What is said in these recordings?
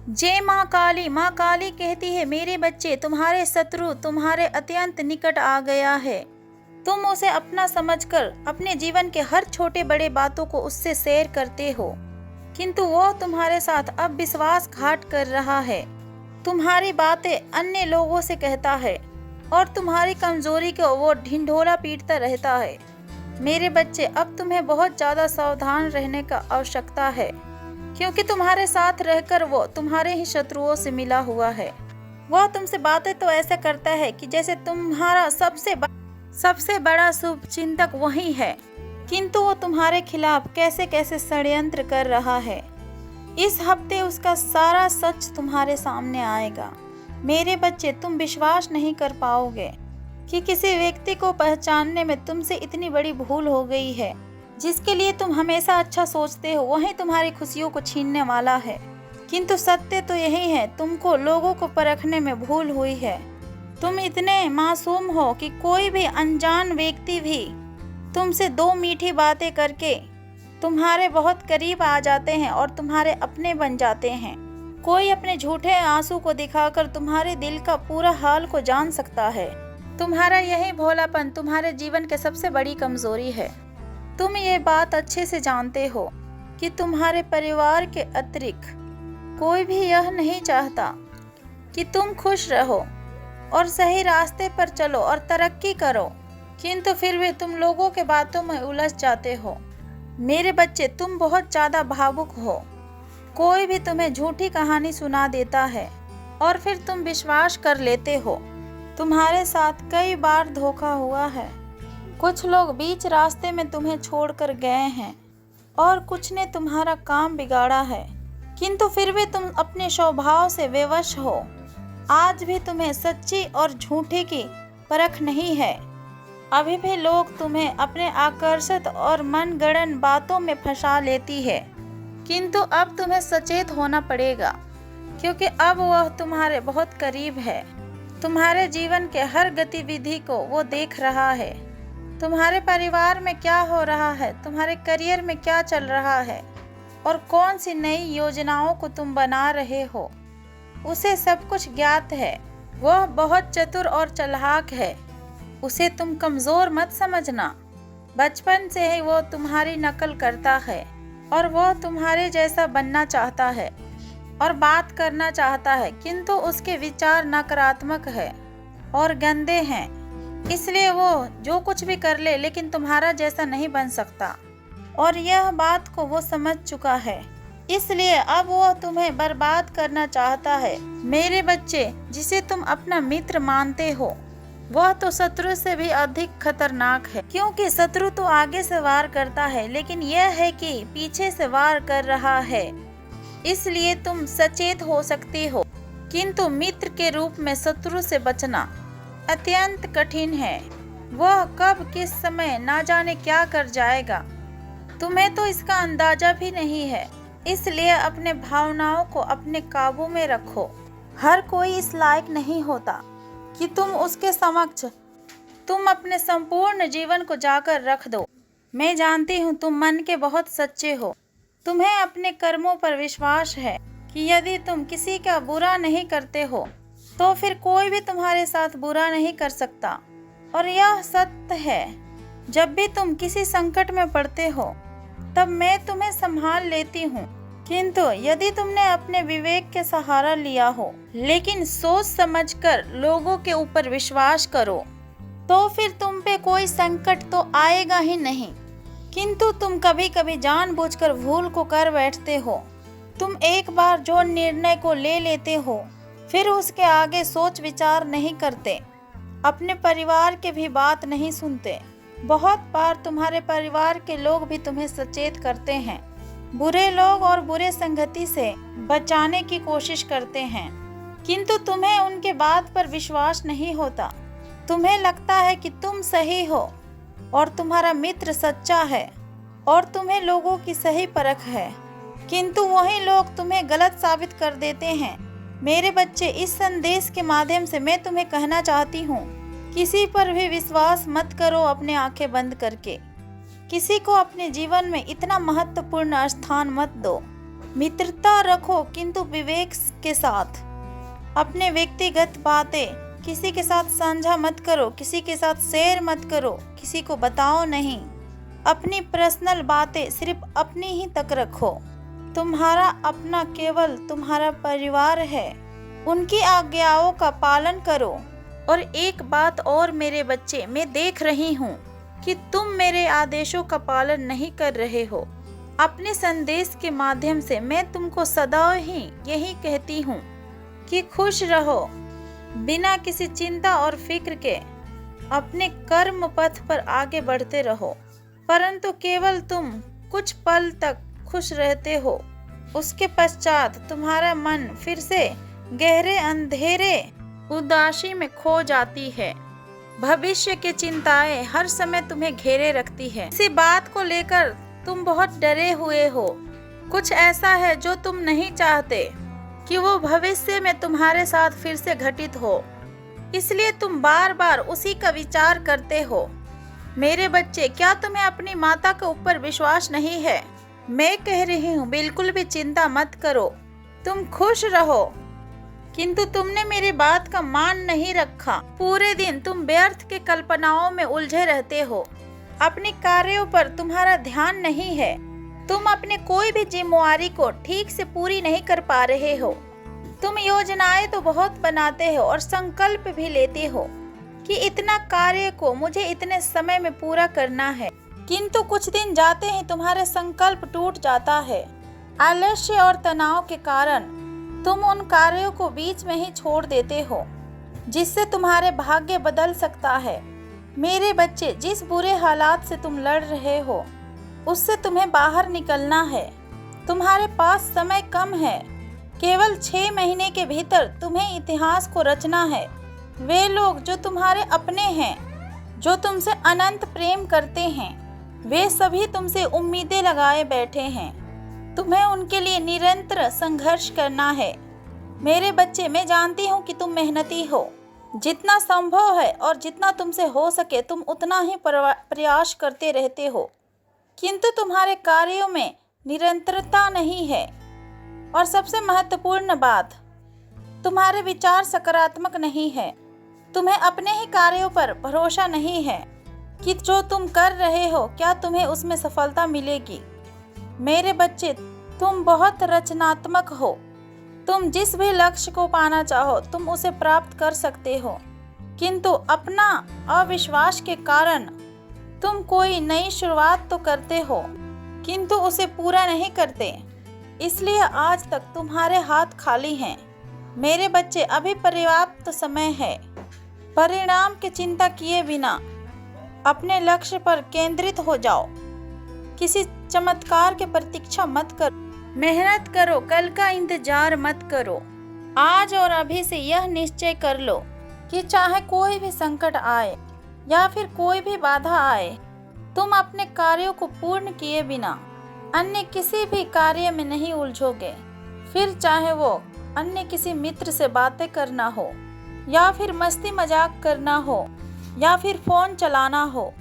जय माँ काली कहती है, मेरे बच्चे, तुम्हारे शत्रु तुम्हारे अत्यंत निकट आ गया है। तुम उसे अपना समझकर अपने जीवन के हर छोटे बड़े बातों को उससे शेयर करते हो, किंतु वो तुम्हारे साथ अब विश्वासघात कर रहा है। तुम्हारी बातें अन्य लोगों से कहता है और तुम्हारी कमजोरी को वो ढिंढोरा पीटता रहता है। मेरे बच्चे, अब तुम्हें बहुत ज्यादा सावधान रहने का आवश्यकता है, क्योंकि तुम्हारे साथ रहकर वो तुम्हारे ही शत्रुओं से मिला हुआ है। वह तुमसे बातें तो ऐसा करता है कि जैसे तुम्हारा सबसे बड़ा शुभ चिंतक वही है, किंतु वो तुम्हारे खिलाफ कैसे कैसे षड्यंत्र कर रहा है। इस हफ्ते उसका सारा सच तुम्हारे सामने आएगा। मेरे बच्चे, तुम विश्वास नहीं कर पाओगे कि किसी व्यक्ति को पहचानने में तुमसे इतनी बड़ी भूल हो गई है। जिसके लिए तुम हमेशा अच्छा सोचते हो वही तुम्हारी खुशियों को छीनने वाला है। किंतु सत्य तो यही है, तुमको लोगों को परखने में भूल हुई है। तुम इतने मासूम हो कि कोई भी अनजान व्यक्ति भी तुमसे दो मीठी बातें करके तुम्हारे बहुत करीब आ जाते हैं और तुम्हारे अपने बन जाते हैं। कोई अपने झूठे आंसू को दिखाकर तुम्हारे दिल का पूरा हाल को जान सकता है। तुम्हारा यही भोलापन तुम्हारे जीवन की सबसे बड़ी कमजोरी है। तुम ये बात अच्छे से जानते हो कि तुम्हारे परिवार के अतिरिक्त कोई भी यह नहीं चाहता कि तुम खुश रहो और सही रास्ते पर चलो और तरक्की करो, किंतु फिर भी तुम लोगों के बातों में उलझ जाते हो। मेरे बच्चे, तुम बहुत ज़्यादा भावुक हो। कोई भी तुम्हें झूठी कहानी सुना देता है और फिर तुम विश्वास कर लेते हो। तुम्हारे साथ कई बार धोखा हुआ है। कुछ लोग बीच रास्ते में तुम्हें छोड़कर गए हैं और कुछ ने तुम्हारा काम बिगाड़ा है, किंतु फिर भी तुम अपने स्वभाव से विवश हो। आज भी तुम्हें सच्ची और झूठी की परख नहीं है। अभी भी लोग तुम्हें अपने आकर्षित और मनगढ़ंत बातों में फंसा लेती है, किंतु अब तुम्हें सचेत होना पड़ेगा, क्योंकि अब वह तुम्हारे बहुत करीब है। तुम्हारे जीवन के हर गतिविधि को वो देख रहा है। तुम्हारे परिवार में क्या हो रहा है, तुम्हारे करियर में क्या चल रहा है और कौन सी नई योजनाओं को तुम बना रहे हो, उसे सब कुछ ज्ञात है। वह बहुत चतुर और चालाक है। उसे तुम कमजोर मत समझना। बचपन से ही वो तुम्हारी नकल करता है और वह तुम्हारे जैसा बनना चाहता है और बात करना चाहता है, किंतु उसके विचार नकारात्मक है और गंदे हैं। इसलिए वो जो कुछ भी कर ले, लेकिन तुम्हारा जैसा नहीं बन सकता और यह बात को वो समझ चुका है। इसलिए अब वो तुम्हें बर्बाद करना चाहता है। मेरे बच्चे, जिसे तुम अपना मित्र मानते हो वह तो शत्रु से भी अधिक खतरनाक है, क्योंकि शत्रु तो आगे से वार करता है, लेकिन यह है कि पीछे से वार कर रहा है। इसलिए तुम सचेत हो सकते हो, किंतु मित्र के रूप में शत्रु से बचना अत्यंत कठिन है। वह कब किस समय ना जाने क्या कर जाएगा, तुम्हें तो इसका अंदाजा भी नहीं है। इसलिए अपने भावनाओं को अपने काबू में रखो। हर कोई इस लायक नहीं होता कि तुम उसके समक्ष तुम अपने संपूर्ण जीवन को जाकर रख दो। मैं जानती हूँ तुम मन के बहुत सच्चे हो। तुम्हें अपने कर्मों पर विश्वास है कि यदि तुम किसी का बुरा नहीं करते हो तो फिर कोई भी तुम्हारे साथ बुरा नहीं कर सकता। और यह सत्य है, जब भी तुम किसी संकट में पड़ते हो तब मैं तुम्हें संभाल लेती हूँ, किंतु यदि तुमने अपने विवेक के सहारा लिया हो, लेकिन सोच समझकर लोगों के ऊपर विश्वास करो, तो फिर तुम पे कोई संकट तो आएगा ही नहीं। किंतु तुम कभी कभी जानबूझकर भूल को कर बैठते हो। तुम एक बार जो निर्णय को ले लेते हो फिर उसके आगे सोच विचार नहीं करते, अपने परिवार के भी बात नहीं सुनते। बहुत बार तुम्हारे परिवार के लोग भी तुम्हें सचेत करते हैं, बुरे लोग और बुरे संगति से बचाने की कोशिश करते हैं, किंतु तुम्हें उनके बात पर विश्वास नहीं होता। तुम्हें लगता है कि तुम सही हो और तुम्हारा मित्र सच्चा है और तुम्हें लोगों की सही परख है, किंतु वही लोग तुम्हें गलत साबित कर देते हैं। मेरे बच्चे, इस संदेश के माध्यम से मैं तुम्हें कहना चाहती हूँ, किसी पर भी विश्वास मत करो अपने आंखें बंद करके। किसी को अपने जीवन में इतना महत्वपूर्ण स्थान मत दो। मित्रता रखो किंतु विवेक के साथ। अपने व्यक्तिगत बातें किसी के साथ साझा मत करो, किसी के साथ शेयर मत करो, किसी को बताओ नहीं। अपनी पर्सनल बातें सिर्फ अपनी ही तक रखो। तुम्हारा अपना केवल तुम्हारा परिवार है, उनकी आज्ञाओं का पालन करो। और एक बात और मेरे बच्चे, मैं देख रही हूँ कि तुम मेरे आदेशों का पालन नहीं कर रहे हो। अपने संदेश के माध्यम से मैं तुमको सदा ही यही कहती हूँ कि खुश रहो, बिना किसी चिंता और फिक्र के अपने कर्म पथ पर आगे बढ़ते रहो। परंतु केवल तुम कुछ पल तक खुश रहते हो, उसके पश्चात तुम्हारा मन फिर से गहरे अंधेरे उदासी में खो जाती है। भविष्य की चिंताएं हर समय तुम्हें घेरे रखती है। इसी बात को लेकर तुम बहुत डरे हुए हो। कुछ ऐसा है जो तुम नहीं चाहते कि वो भविष्य में तुम्हारे साथ फिर से घटित हो, इसलिए तुम बार बार उसी का विचार करते हो। मेरे बच्चे, क्या तुम्हें अपनी माता के ऊपर विश्वास नहीं है? मैं कह रही हूँ, बिल्कुल भी चिंता मत करो, तुम खुश रहो। किंतु तुमने मेरी बात का मान नहीं रखा। पूरे दिन तुम व्यर्थ के कल्पनाओं में उलझे रहते हो। अपने कार्यों पर तुम्हारा ध्यान नहीं है। तुम अपने कोई भी जिम्मेवारी को ठीक से पूरी नहीं कर पा रहे हो। तुम योजनाएं तो बहुत बनाते हो और संकल्प भी लेते हो कि इतना कार्य को मुझे इतने समय में पूरा करना है, किंतु कुछ दिन जाते ही तुम्हारे संकल्प टूट जाता है। आलस्य और तनाव के कारण तुम उन कार्यों को बीच में ही छोड़ देते हो, जिससे तुम्हारे भाग्य बदल सकता है। मेरे बच्चे, जिस बुरे हालात से तुम लड़ रहे हो उससे तुम्हें बाहर निकलना है। तुम्हारे पास समय कम है, केवल 6 महीने के भीतर तुम्हें इतिहास को रचना है। वे लोग जो तुम्हारे अपने हैं, जो तुमसे अनंत प्रेम करते हैं, वे सभी तुमसे उम्मीदें लगाए बैठे हैं। तुम्हें उनके लिए निरंतर संघर्ष करना है। मेरे बच्चे, मैं जानती हूँ कि तुम मेहनती हो। जितना संभव है और जितना तुमसे हो सके तुम उतना ही प्रयास करते रहते हो, किंतु तुम्हारे कार्यों में निरंतरता नहीं है। और सबसे महत्वपूर्ण बात, तुम्हारे विचार सकारात्मक नहीं है। तुम्हें अपने ही कार्यों पर भरोसा नहीं है कि जो तुम कर रहे हो क्या तुम्हें उसमें सफलता मिलेगी। मेरे बच्चे, तुम बहुत रचनात्मक हो। तुम जिस भी लक्ष्य को पाना चाहो तुम उसे प्राप्त कर सकते हो, किंतु अपना अविश्वास के कारण तुम कोई नई शुरुआत तो करते हो किंतु उसे पूरा नहीं करते, इसलिए आज तक तुम्हारे हाथ खाली हैं। मेरे बच्चे, अभी पर्याप्त समय है। परिणाम की चिंता किए बिना अपने लक्ष्य पर केंद्रित हो जाओ। किसी चमत्कार के प्रतीक्षा मत करो। मेहनत करो, कल का इंतजार मत करो। आज और अभी से यह निश्चय कर लो कि चाहे कोई भी संकट आए या फिर कोई भी बाधा आए, तुम अपने कार्यों को पूर्ण किए बिना अन्य किसी भी कार्य में नहीं उलझोगे। फिर चाहे वो अन्य किसी मित्र से बातें करना हो, या फिर मस्ती मजाक करना हो, या फिर फोन चलाना हो।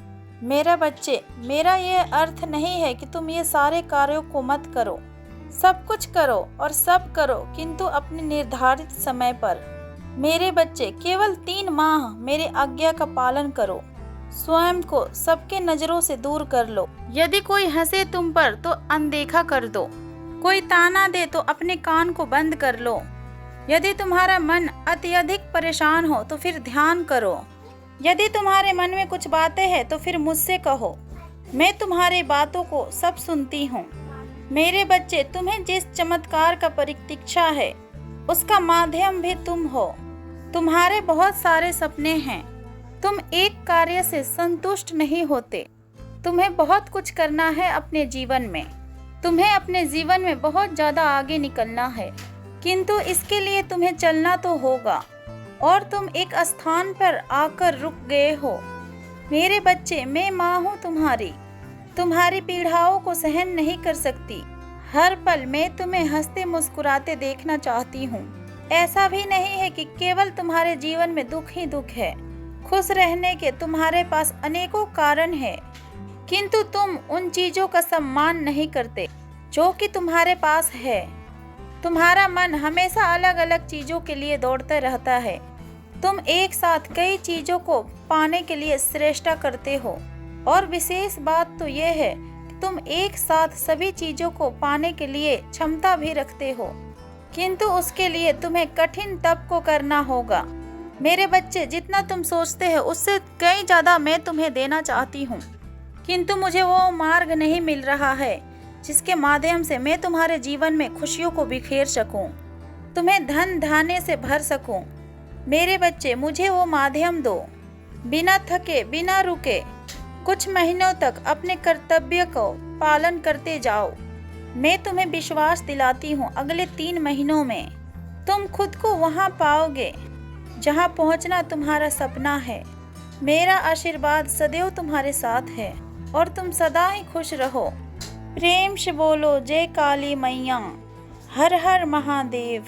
मेरे बच्चे, मेरा ये अर्थ नहीं है कि तुम ये सारे कार्यों को मत करो। सब कुछ करो और सब करो, किंतु अपने निर्धारित समय पर। मेरे बच्चे, केवल 3 माह मेरे आज्ञा का पालन करो। स्वयं को सबके नजरों से दूर कर लो। यदि कोई हंसे तुम पर तो अनदेखा कर दो। कोई ताना दे तो अपने कान को बंद कर लो। यदि तुम्हारा मन अत्यधिक परेशान हो तो फिर ध्यान करो। यदि तुम्हारे मन में कुछ बातें हैं तो फिर मुझसे कहो। मैं तुम्हारी बातों को सब सुनती हूँ। मेरे बच्चे, तुम्हें जिस चमत्कार का प्रतीक्षा है उसका माध्यम भी तुम हो। तुम्हारे बहुत सारे सपने हैं। तुम एक कार्य से संतुष्ट नहीं होते। तुम्हें बहुत कुछ करना है अपने जीवन में। तुम्हें अपने जीवन में बहुत ज़्यादा आगे निकलना है, किंतु इसके लिए तुम्हें चलना तो होगा और तुम एक स्थान पर आकर रुक गए हो। मेरे बच्चे, मैं माँ हूँ तुम्हारी पीड़ाओं को सहन नहीं कर सकती। हर पल मैं तुम्हें हंसते मुस्कुराते देखना चाहती हूँ। ऐसा भी नहीं है कि केवल तुम्हारे जीवन में दुख ही दुख है। खुश रहने के तुम्हारे पास अनेकों कारण हैं, किंतु तुम उन चीजों का सम्मान नहीं करते जो कि तुम्हारे पास है। तुम्हारा मन हमेशा अलग अलग चीजों के लिए दौड़ता रहता है। तुम एक साथ कई चीजों को पाने के लिए श्रेष्ठता करते हो, और विशेष बात तो यह है कि तुम एक साथ सभी चीजों को पाने के लिए क्षमता भी रखते हो, किंतु उसके लिए तुम्हें कठिन तप को करना होगा। मेरे बच्चे, जितना तुम सोचते हो उससे कई ज्यादा मैं तुम्हें देना चाहती हूँ, किंतु मुझे वो मार्ग नहीं मिल रहा है जिसके माध्यम से मैं तुम्हारे जीवन में खुशियों को बिखेर सकूं, तुम्हें धन धान्य से भर सकूं। मेरे बच्चे, मुझे वो माध्यम दो। बिना थके, बिना रुके कुछ महीनों तक अपने कर्तव्य को पालन करते जाओ। मैं तुम्हें विश्वास दिलाती हूँ, अगले 3 महीनों में तुम खुद को वहाँ पाओगे जहाँ पहुँचना तुम्हारा सपना है। मेरा आशीर्वाद सदैव तुम्हारे साथ है और तुम सदा ही खुश रहो। प्रेम से बोलो जय काली मैया, हर हर महादेव।